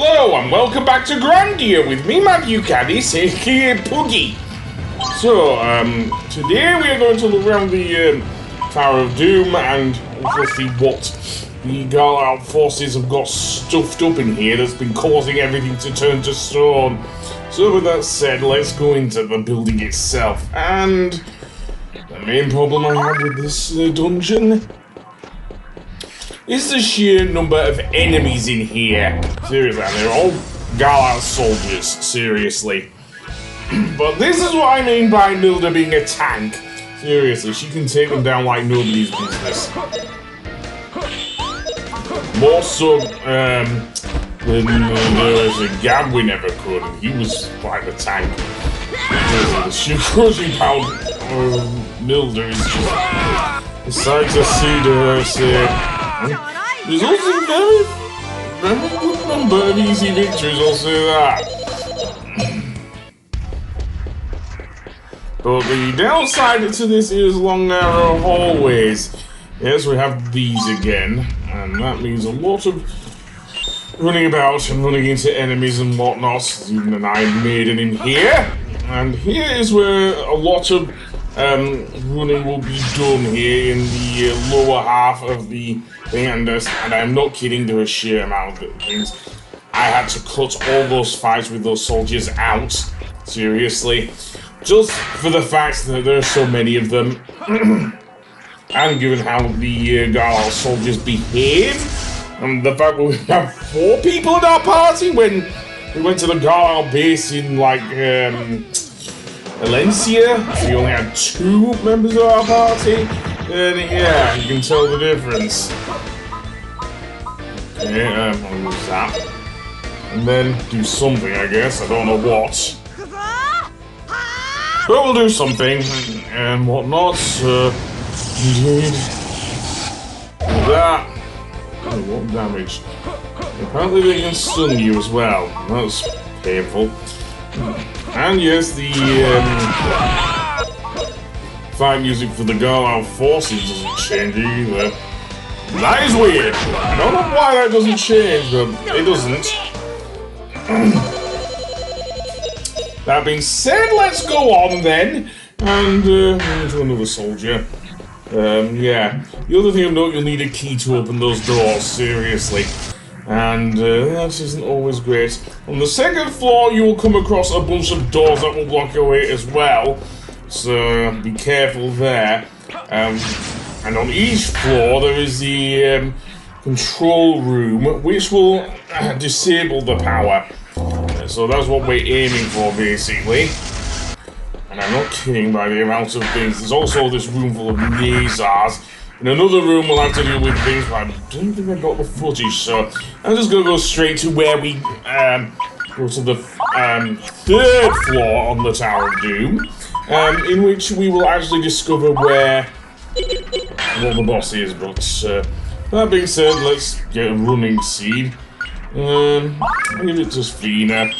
Hello and welcome back to Grandia with me, Matthew Caddy, Saki Puggy. So, today we are going to look around the Tower of Doom and also see what the Garlyle Forces have got stuffed up in here that's been causing everything to turn to stone. So with that said, let's go into the building itself. And the main problem I have with this dungeon is the sheer number of enemies in here. Seriously, and they're all Garlyle soldiers, seriously. But this is what I mean by Milda being a tank. Seriously, she can take them down like nobody's business. More so than there was a Gab never could, and he was quite the tank. The sheer crushing power of Milda is just a sight to see to her say. There's also a very good number of easy victories, I'll say that. But the downside to this is long, narrow hallways. Yes, we have these again, and that means a lot of running about and running into enemies and whatnot. Even an Iron Maiden in here. And here is where a lot of running will be done here in the lower half of the thing, and I'm not kidding, there are a sheer amount of things. I had to cut all those fights with those soldiers out, seriously, just for the fact that there are so many of them, and given how the Garlyle soldiers behave, and the fact that we have 4 people in our party when we went to the Garlyle base in, like, Valencia, we only had 2 members of our party, and yeah, you can tell the difference. Okay, I'll use that. And then do something, I guess, I don't know what. But we'll do something, and whatnot, indeed. That. Oh, what damage. Apparently they can stun you as well, that's painful. And yes, the fight music for the Garlyle Forces doesn't change either. That is weird. I don't know why that doesn't change, but it doesn't. That being said, let's go on then. And into another soldier. Yeah. The other thing of note, you'll need a key to open those doors, seriously. And that isn't always great. On the second floor, you will come across a bunch of doors that will block your way as well. So be careful there. And on each floor, there is the control room, which will disable the power. So that's what we're aiming for, basically. And I'm not kidding by the amount of things. There's also this room full of lasers. In another room, we'll have to deal with things, but I don't think I got the footage, so I'm just going to go straight to where we go to the 3rd floor on the Tower of Doom, in which we will actually discover where the boss is. But that being said, let's get a running seed. I'll give it to Sphina,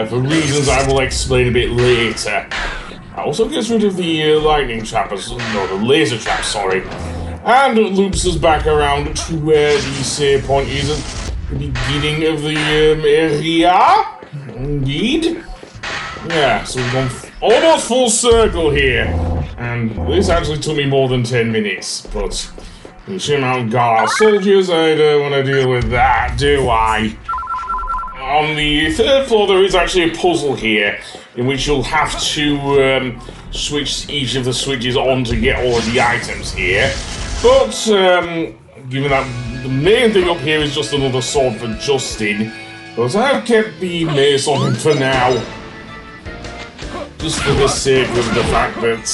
for reasons I will explain a bit later. I also gets rid of the lightning trap, the laser trap, sorry. And it loops us back around to where the save point is at the beginning of the area. Indeed. Yeah, so we've gone almost full circle here. And this actually took me more than 10 minutes. But the sheer amount of Garlyle soldiers, I don't want to deal with that, do I? On the 3rd floor, there is actually a puzzle here in which you'll have to switch each of the switches on to get all of the items here. But, given that the main thing up here is just another sword for Justin, but I've kept the mace on him for now. Just for the sake of the fact that,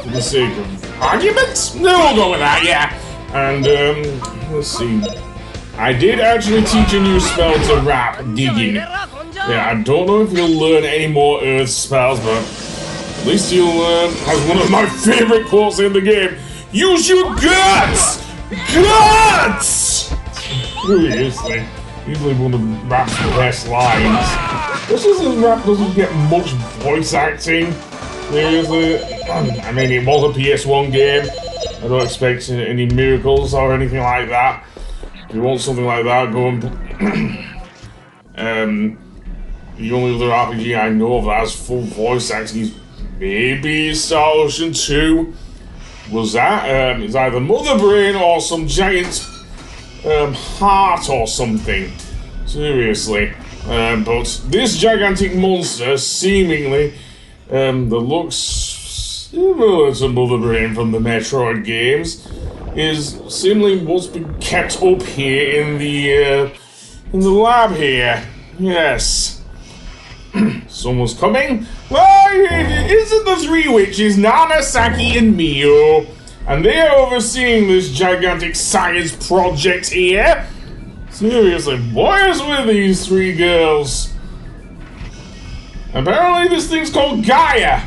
for the sake of arguments? No, we'll go with that, yeah. And, let's see. I did actually teach a new spell to rap, digging. Yeah, I don't know if you'll learn any more Earth spells, but at least you'll learn, as one of my favorite quotes in the game, use your guts! Guts! Seriously, usually one of Rap's best lines. This is Rap doesn't get much voice acting. Seriously, I mean, it was a PS1 game. I don't expect any miracles or anything like that. If you want something like that, go and... the only other RPG I know of that has full voice acting is maybe Star Ocean 2. Was that? It's either Mother Brain or some giant heart or something. Seriously. But this gigantic monster, seemingly, that looks similar to Mother Brain from the Metroid games, is seemingly what's been kept up here in the lab here. Yes. Someone's coming. Well, it isn't the three witches, Nana, Saki, and Mio. And they're overseeing this gigantic science project here. Seriously, what is with these three girls? Apparently this thing's called Gaia.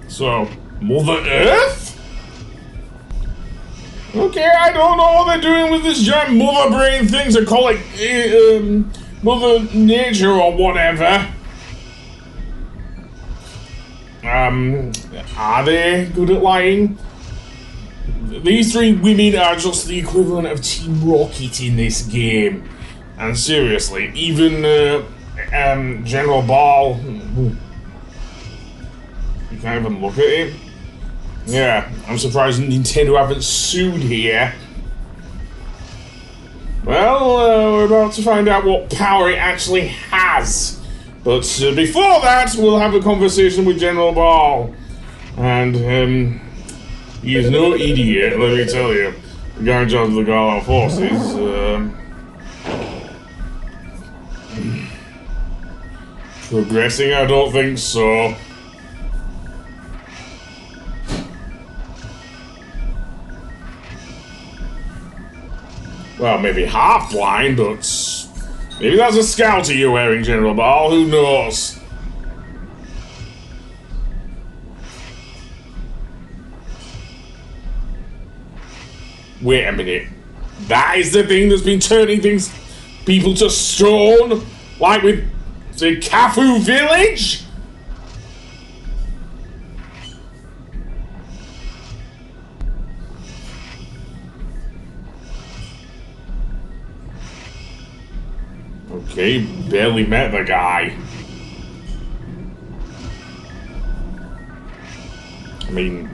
So, Mother Earth? Okay, I don't know what they're doing with this giant Mother Brain thing to call it Mother Nature or whatever. Are they good at lying? These three women are just the equivalent of Team Rocket in this game. And seriously, even General Ball, you can't even look at him. Yeah, I'm surprised Nintendo haven't sued here. Well, we're about to find out what power it actually has. But before that, we'll have a conversation with General Ball. And, he is no idiot, let me tell you. The guy in charge of the Garlyle Forces, progressing? I don't think so. Well, maybe half blind, but maybe that's a scouter you're wearing, General Ball. Who knows? Wait a minute. That is the thing that's been turning people to stone? Like with the Cafu village? Okay, barely met the guy. I mean,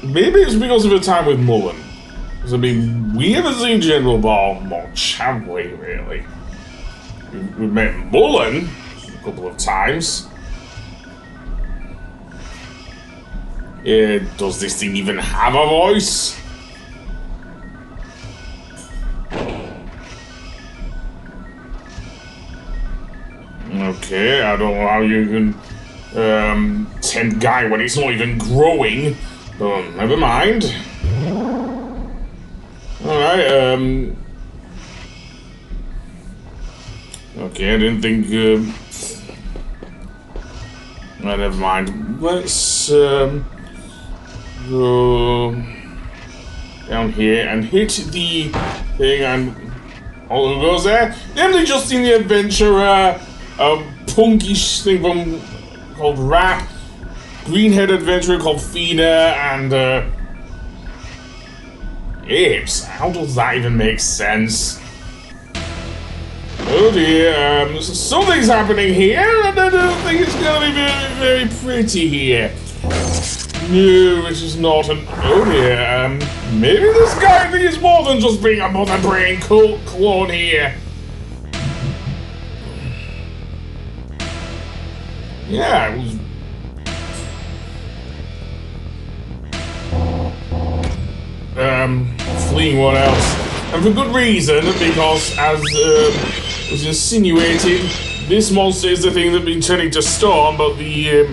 maybe it's because of the time with Mullen. Because, I mean, we haven't seen General Ball much, have we, really? We've met Mullen a couple of times. Does this thing even have a voice? Okay, I don't know how you can tempt Guy when it's not even growing. But never mind. Alright, okay, I didn't think, never mind. Let's, go down here and hit the thing and all who goes there. Namely Justin the Adventurer, a punkish thing called Rat, greenhead adventurer called Fina, and, apes. How does that even make sense? Oh dear, something's happening here, and I don't think it's gonna be very, very pretty here. No, it is not an... Oh dear, maybe this guy thing is more than just being a Mother Brain clone here. Yeah, it was... fleeing what else? And for good reason, because as was insinuated, this monster is the thing that's been turning to stone, but the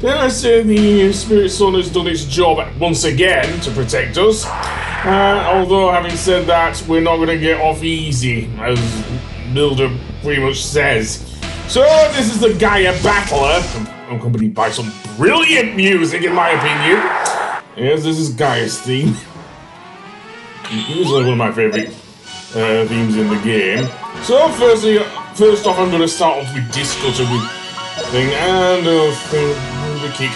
dare I say the Spirit Sun has done its job once again to protect us. Although having said that, we're not gonna get off easy, as Builder pretty much says. So this is the Gaia Battler, accompanied by some brilliant music in my opinion. Yes, this is Gaia's theme. Usually one of my favourite themes in the game. So first off, I'm going to start off with Discutter with thing and the kick.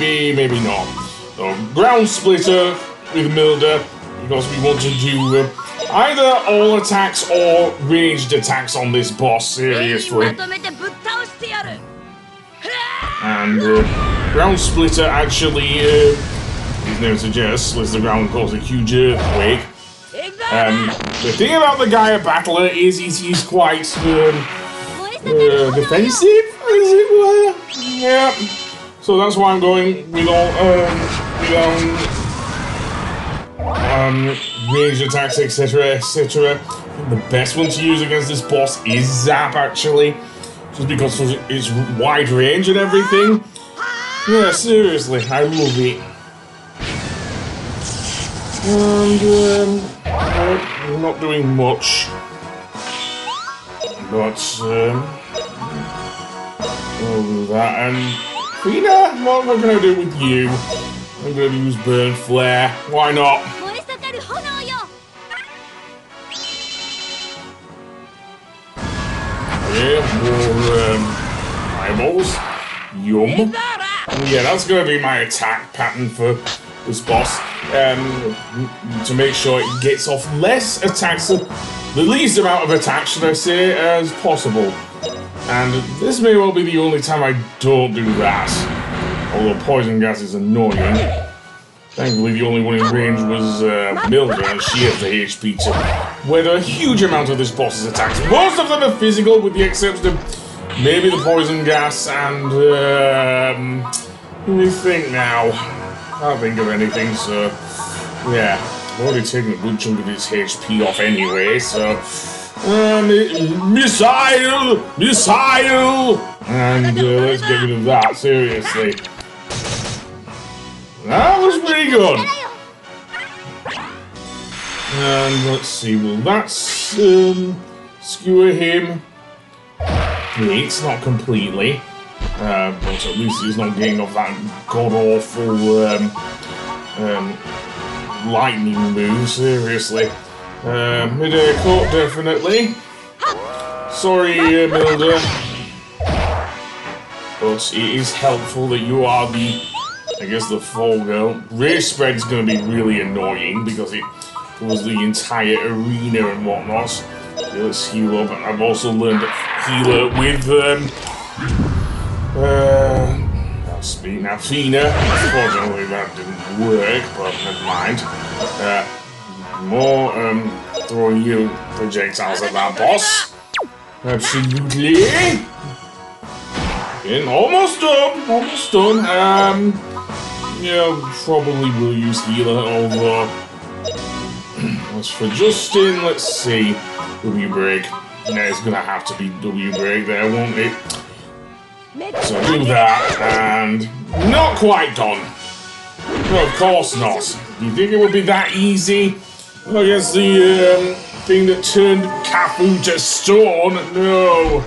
Maybe not. ground splitter with Milder, because we want to do either all attacks or ranged attacks on this boss, seriously. And ground splitter actually, his name suggests, splits the ground and causes a huge earthquake. The thing about the Gaia Battler is he's quite defensive, as it were. Yeah. So that's why I'm going with ranged attacks, etc., etc. The best one to use against this boss is Zap, actually, just because of its wide range and everything. Yeah, seriously, I love it. And we're not doing much, but we'll do that. And Fina, what am I going to do with you? I'm going to use Burn Flare. Why not? Yeah, more eyeballs. Yum. Yeah, that's going to be my attack pattern for this boss. To make sure it gets off less attacks, the least amount of attacks, should I say, as possible. And this may well be the only time I don't do that. Although poison gas is annoying. Thankfully, the only one in range was Milder, and she has the HP to weather a huge amount of this boss's attacks. Most of them are physical, with the exception of maybe the poison gas and let me think now. Can't think of anything, so yeah. I've already taken a good chunk of its HP off anyway, so missile! And let's get rid of that, seriously. That was pretty good. And let's see, will that skewer him? It's not completely. But at least he's not getting off that god-awful lightning move, seriously. Mid-air cut, definitely. Sorry, Milder. But it is helpful that you are the fall girl. Ray Spread's going to be really annoying because it covers the entire arena and whatnot. Okay, let's heal up. And I've also learned healer with speak now, Fina. Unfortunately, that didn't work, but never mind. More throwing you projectiles at that boss. Absolutely. And almost done. Yeah, probably will use healer, although as for Justin, let's see. W break. Yeah, it's gonna have to be W break there, won't it? So do that, and not quite done. No, of course not. You think it would be that easy? I guess the thing that turned Cafu to stone? No,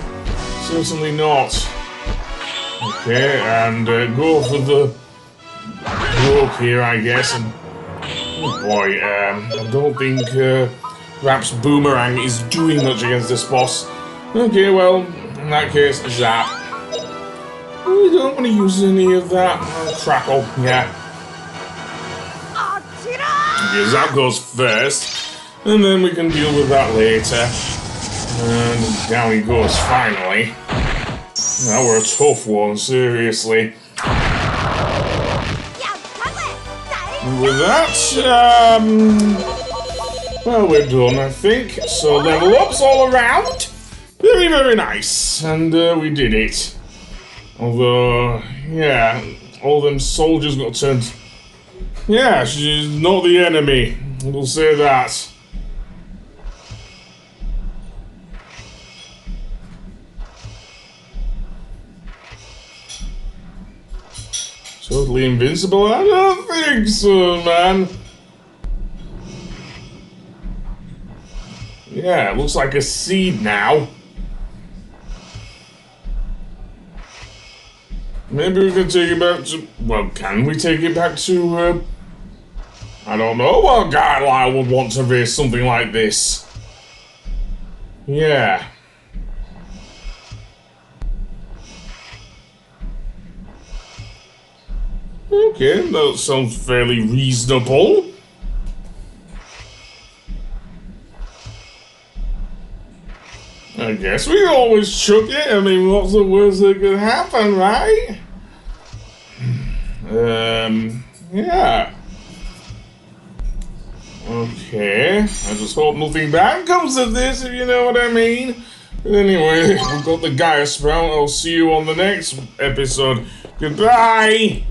certainly not. Okay, and go for the rope here, I guess. And oh boy, I don't think perhaps Boomerang is doing much against this boss. Okay, well, in that case, Zap. We don't want to use any of that. Crackle, yeah. Okay, Zap goes first, and then we can deal with that later. And down he goes finally. That were a tough one, seriously. And with that, well, we're done, I think. So level ups all around. Very, very nice. And we did it. Although, yeah, all them soldiers got turned. Yeah, she's not the enemy. We'll say that. Totally invincible? I don't think so, man. Yeah, it looks like a seed now. Maybe we can take it back to... Well, can we take it back to... I don't know what Garlyle would want to raise something like this. Yeah. Okay, that sounds fairly reasonable. I guess we always chuck it. I mean, what's the worst that could happen, right? Yeah. Okay. I just hope nothing bad comes of this, if you know what I mean. But anyway, we've got the Gaia Sprout. I'll see you on the next episode. Goodbye!